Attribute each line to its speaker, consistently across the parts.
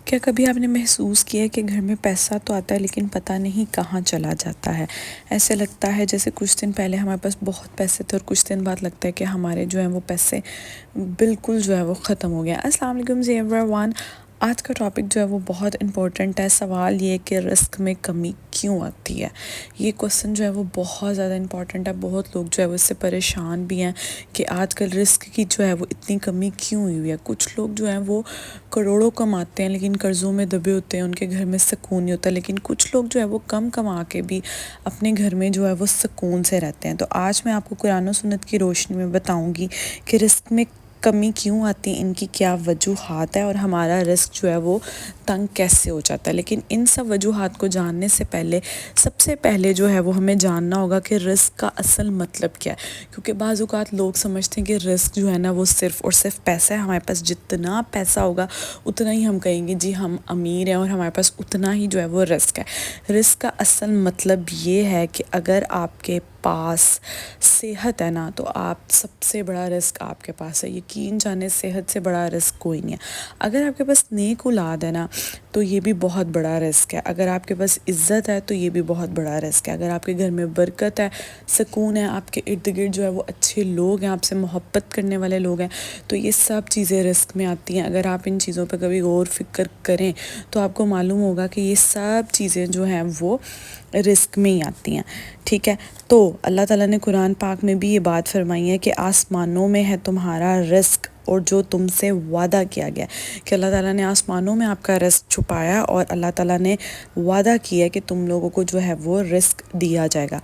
Speaker 1: کیا کبھی آپ نے محسوس کیا ہے کہ گھر میں پیسہ تو آتا ہے لیکن پتہ نہیں کہاں چلا جاتا ہے؟ ایسے لگتا ہے جیسے کچھ دن پہلے ہمارے پاس بہت پیسے تھے اور کچھ دن بعد لگتا ہے کہ ہمارے جو ہیں وہ پیسے بالکل جو ہے وہ ختم ہو گیا۔ السلام علیکم جی ایوری ون، آج کا ٹاپک جو ہے وہ بہت امپورٹنٹ ہے۔ سوال یہ کہ رزق میں کمی کیوں آتی ہے؟ یہ کوسچن جو ہے وہ بہت زیادہ امپورٹنٹ ہے۔ بہت لوگ جو ہے وہ اس سے پریشان بھی ہیں کہ آج کل رزق کی جو ہے وہ اتنی کمی کیوں ہوئی ہے۔ کچھ لوگ جو ہیں وہ کروڑوں کماتے ہیں لیکن قرضوں میں دبے ہوتے ہیں، ان کے گھر میں سکون نہیں ہوتا، لیکن کچھ لوگ جو ہے وہ کم کما کے بھی اپنے گھر میں جو ہے وہ سکون سے رہتے ہیں۔ تو آج میں آپ کو قرآن و سنت کی روشنی میں بتاؤں گی کہ رزق میں کمی کیوں آتی ہے، ان کی کیا وجوہات ہے اور ہمارا رزق جو ہے وہ تنگ کیسے ہو جاتا ہے۔ لیکن ان سب وجوہات کو جاننے سے پہلے سب سے پہلے جو ہے وہ ہمیں جاننا ہوگا کہ رزق کا اصل مطلب کیا ہے، کیونکہ بعض اوقات لوگ سمجھتے ہیں کہ رزق جو ہے نا وہ صرف اور صرف پیسہ ہے۔ ہمارے پاس جتنا پیسہ ہوگا اتنا ہی ہم کہیں گے جی ہم امیر ہیں اور ہمارے پاس اتنا ہی جو ہے وہ رزق ہے۔ رزق کا اصل مطلب یہ ہے کہ اگر آپ کے پاس صحت ہے نا تو آپ سب سے بڑا رزق آپ کے پاس ہے۔ یقین جانے صحت سے بڑا رزق کوئی نہیں ہے۔ اگر آپ کے پاس نیک اولاد ہے نا تو یہ بھی بہت بڑا رزق ہے۔ اگر آپ کے پاس عزت ہے تو یہ بھی بہت بڑا رزق ہے۔ اگر آپ کے گھر میں برکت ہے، سکون ہے، آپ کے ارد گرد جو ہے وہ اچھے لوگ ہیں، آپ سے محبت کرنے والے لوگ ہیں، تو یہ سب چیزیں رزق میں آتی ہیں۔ اگر آپ ان چیزوں پہ کبھی غور فکر کریں تو آپ کو معلوم ہوگا کہ یہ سب چیزیں جو ہیں وہ رزق میں ہی آتی ہیں، ٹھیک ہے۔ تو اللہ تعالیٰ نے قرآن پاک میں بھی یہ بات فرمائی ہے کہ آسمانوں میں ہے تمہارا رزق اور جو تم سے وعدہ کیا گیا، کہ اللہ تعالیٰ نے آسمانوں میں آپ کا رزق چھپایا اور اللہ تعالیٰ نے وعدہ کیا کہ تم لوگوں کو جو ہے وہ رزق دیا جائے گا۔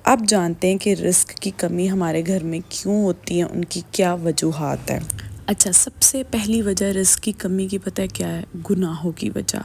Speaker 1: اب جانتے ہیں کہ رزق کی کمی ہمارے گھر میں کیوں ہوتی ہے، ان کی کیا وجوہات ہیں۔ اچھا، سب سے پہلی وجہ رزق کی کمی کی پتہ ہے کیا ہے؟ گناہوں کی وجہ،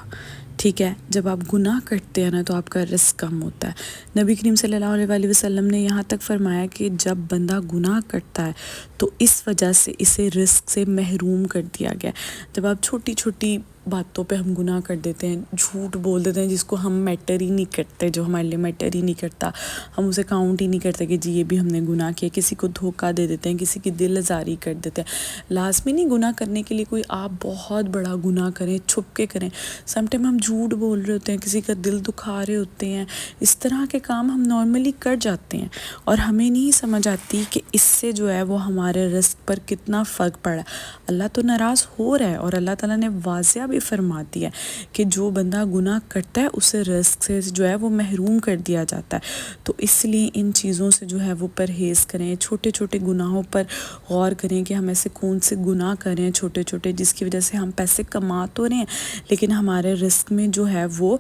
Speaker 1: ٹھیک ہے۔ جب آپ گناہ کرتے ہیں نا تو آپ کا رزق کم ہوتا ہے۔ نبی کریم صلی اللہ علیہ وسلم نے یہاں تک فرمایا کہ جب بندہ گناہ کرتا ہے تو اس وجہ سے اسے رزق سے محروم کر دیا گیا۔ جب آپ چھوٹی چھوٹی باتوں پہ ہم گناہ کر دیتے ہیں، جھوٹ بول دیتے ہیں جس کو ہم میٹر ہی نہیں کرتے، جو ہمارے لیے میٹر ہی نہیں کرتا، ہم اسے کاؤنٹ ہی نہیں کرتے کہ جی یہ بھی ہم نے گناہ کیا، کسی کو دھوکہ دے دیتے ہیں، کسی کی دل آزاری کر دیتے ہیں۔ لازمی نہیں گناہ کرنے کے لیے کوئی آپ بہت بڑا گناہ کریں، چھپ کے کریں۔ سم ٹائم ہم جھوٹ بول رہے ہوتے ہیں، کسی کا دل دکھا رہے ہوتے ہیں، اس طرح کے کام ہم نارملی کر جاتے ہیں اور ہمیں نہیں سمجھ آتی کہ اس سے جو ہے وہ ہمارے رزق پر کتنا فرق پڑا ہے۔ اللہ تو ناراض ہو رہا ہے اور اللہ تعالیٰ نے واضح بھی فرما دیا ہے کہ جو بندہ گناہ کرتا ہے اسے رزق سے جو ہے وہ محروم کر دیا جاتا ہے۔ تو اس لیے ان چیزوں سے جو ہے وہ پرہیز کریں، چھوٹے چھوٹے گناہوں پر غور کریں کہ ہم ایسے کون سے گناہ کریں چھوٹے چھوٹے جس کی وجہ سے ہم پیسے کما تو رہے ہیں لیکن ہمارے رزق میں جو ہے وہ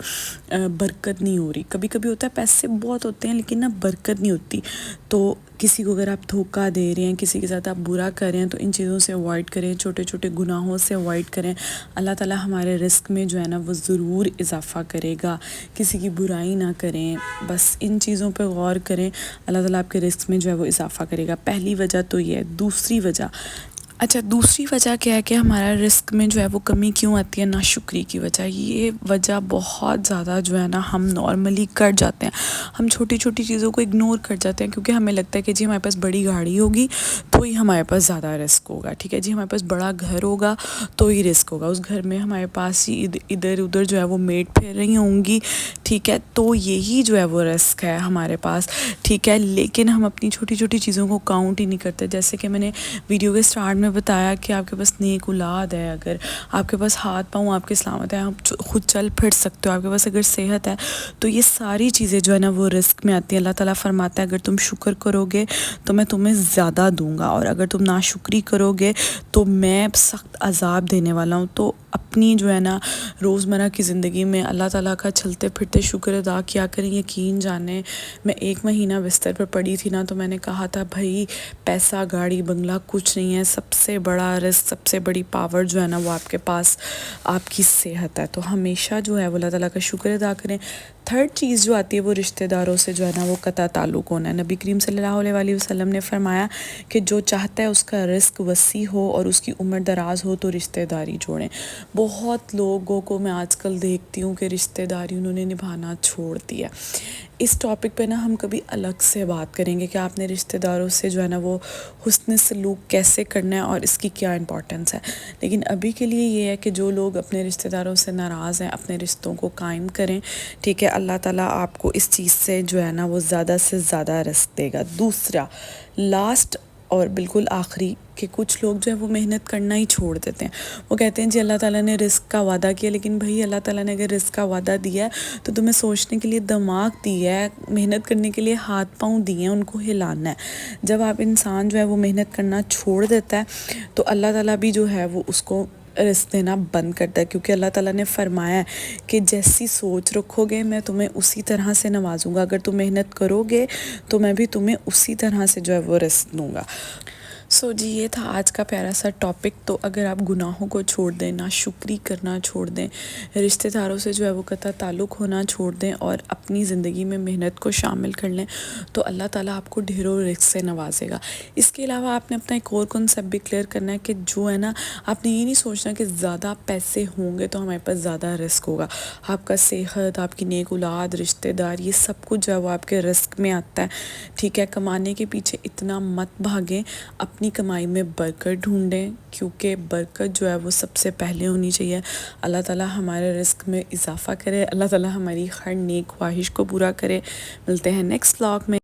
Speaker 1: برکت نہیں ہو رہی۔ کبھی کبھی ہوتا ہے پیسے بہت ہوتے ہیں لیکن نا برکت نہیں ہوتی۔ تو کسی کو اگر آپ دھوکہ دے رہے ہیں، کسی کے ساتھ آپ برا کر رہے ہیں تو ان چیزوں سے اوائڈ کریں، چھوٹے چھوٹے گناہوں سے اوائڈ کریں۔ اللہ تعالیٰ ہمارے رزق میں جو ہے نا وہ ضرور اضافہ کرے گا۔ کسی کی برائی نہ کریں، بس ان چیزوں پہ غور کریں، اللہ تعالیٰ آپ کے رزق میں جو ہے وہ اضافہ کرے گا۔ پہلی وجہ تو یہ ہے۔ دوسری وجہ کیا ہے کہ ہمارا رزق میں جو ہے وہ کمی کیوں آتی ہے؟ ناشکری کی وجہ۔ یہ وجہ بہت زیادہ جو ہے نا ہم نارملی کر جاتے ہیں، ہم چھوٹی چھوٹی چیزوں کو اگنور کر جاتے ہیں کیونکہ ہمیں لگتا ہے کہ جی ہمارے پاس بڑی گاڑی ہوگی تو ہی ہمارے پاس زیادہ رزق ہوگا، ٹھیک ہے جی ہمارے پاس بڑا گھر ہوگا تو ہی رزق ہوگا، اس گھر میں ہمارے پاس ہی ادھر ادھر جو ہے وہ میڈ پھیر رہی ہوں گی، ٹھیک ہے، تو یہی جو ہے وہ رزق ہے ہمارے پاس، ٹھیک ہے۔ لیکن ہم اپنی چھوٹی چھوٹی چیزوں کو کاؤنٹ ہی نہیں کرتے۔ جیسے کہ میں نے ویڈیو کے سٹارٹ میں بتایا کہ آپ کے پاس نیک اولاد ہے، اگر آپ کے پاس ہاتھ پاؤں آپ کے سلامت ہیں، آپ خود چل پھر سکتے ہو، آپ کے پاس اگر صحت ہے، تو یہ ساری چیزیں جو ہے نا وہ رزق میں آتی ہیں۔ اللہ تعالیٰ فرماتا ہے اگر تم شکر کرو گے تو میں تمہیں زیادہ دوں گا اور اگر تم ناشکری کرو گے تو میں سخت عذاب دینے والا ہوں۔ تو اپنی جو ہے نا روزمرہ کی زندگی میں اللہ تعالیٰ کا چلتے پھرتے شکر ادا کیا کریں۔ یقین جانیں میں 1 مہینہ بستر پر پڑی تھی نا تو میں نے کہا تھا بھائی پیسہ گاڑی بنگلہ کچھ نہیں ہے، سب سے بڑا رزق، سب سے بڑی پاور جو ہے نا وہ آپ کے پاس آپ کی صحت ہے۔ تو ہمیشہ جو ہے وہ اللہ تعالیٰ کا شکر ادا کریں۔ تھرڈ چیز جو آتی ہے وہ رشتہ داروں سے جو ہے نا وہ قطع تعلق ہونا ہے۔ نبی کریم صلی اللہ علیہ وسلم نے فرمایا کہ جو چاہتا ہے اس کا رزق وسیع ہو اور اس کی عمر دراز ہو تو رشتہ داری جوڑیں۔ بہت لوگوں کو میں آج کل دیکھتی ہوں کہ رشتہ داری انہوں نے نبھانا چھوڑ دیا. اس ٹاپک پہ نا ہم کبھی الگ سے بات کریں گے کہ آپ نے رشتہ داروں سے جو ہے نا وہ حسن سلوک کیسے کرنا ہے اور اس کی کیا امپورٹنس ہے. لیکن ابھی کے لیے یہ ہے کہ جو لوگ اپنے رشتہ داروں سے ناراض ہیں اپنے رشتوں کو قائم کریں. ٹھیک ہے, اللہ تعالیٰ آپ کو اس چیز سے جو ہے نا وہ زیادہ سے زیادہ رزق دے گا. دوسرا لاسٹ اور بالکل آخری کہ کچھ لوگ جو ہے وہ محنت کرنا ہی چھوڑ دیتے ہیں. وہ کہتے ہیں جی اللہ تعالیٰ نے رزق کا وعدہ کیا, لیکن بھائی اللہ تعالیٰ نے اگر رزق کا وعدہ دیا ہے تو تمہیں سوچنے کے لیے دماغ دیا ہے, محنت کرنے کے لیے ہاتھ پاؤں دیے ہیں, ان کو ہلانا ہے. جب آپ انسان جو ہے وہ محنت کرنا چھوڑ دیتا ہے تو اللہ تعالیٰ بھی جو ہے وہ اس کو رزق دینا بند کرتا ہے, کیونکہ اللہ تعالیٰ نے فرمایا ہے کہ جیسی سوچ رکھو گے میں تمہیں اسی طرح سے نوازوں گا. اگر تم محنت کرو گے تو میں بھی تمہیں اسی طرح سے جو ہے وہ رزق دوں گا. جی یہ تھا آج کا پیارا سا ٹاپک. تو اگر آپ گناہوں کو چھوڑ دیں, ناشکری کرنا چھوڑ دیں, رشتہ داروں سے جو ہے وہ قطع تعلق ہونا چھوڑ دیں اور اپنی زندگی میں محنت کو شامل کر لیں تو اللہ تعالیٰ آپ کو ڈھیروں رزق سے نوازے گا. اس کے علاوہ آپ نے اپنا ایک اور کنسیپٹ بھی کلیئر کرنا ہے کہ جو ہے نا آپ نے یہ نہیں سوچنا کہ زیادہ پیسے ہوں گے تو ہمارے پاس زیادہ رزق ہوگا. آپ کا صحت, آپ کی نیک اولاد, رشتہ دار, یہ سب کچھ جو ہے وہ آپ کے رزق میں آتا ہے. ٹھیک ہے, کمانے کے پیچھے اتنا مت بھاگیں, اپنی کمائی میں برکت ڈھونڈیں کیونکہ برکت جو ہے وہ سب سے پہلے ہونی چاہیے. اللہ تعالیٰ ہمارے رزق میں اضافہ کرے, اللہ تعالیٰ ہماری ہر نیک خواہش کو پورا کرے. ملتے ہیں نیکسٹ ولاگ میں.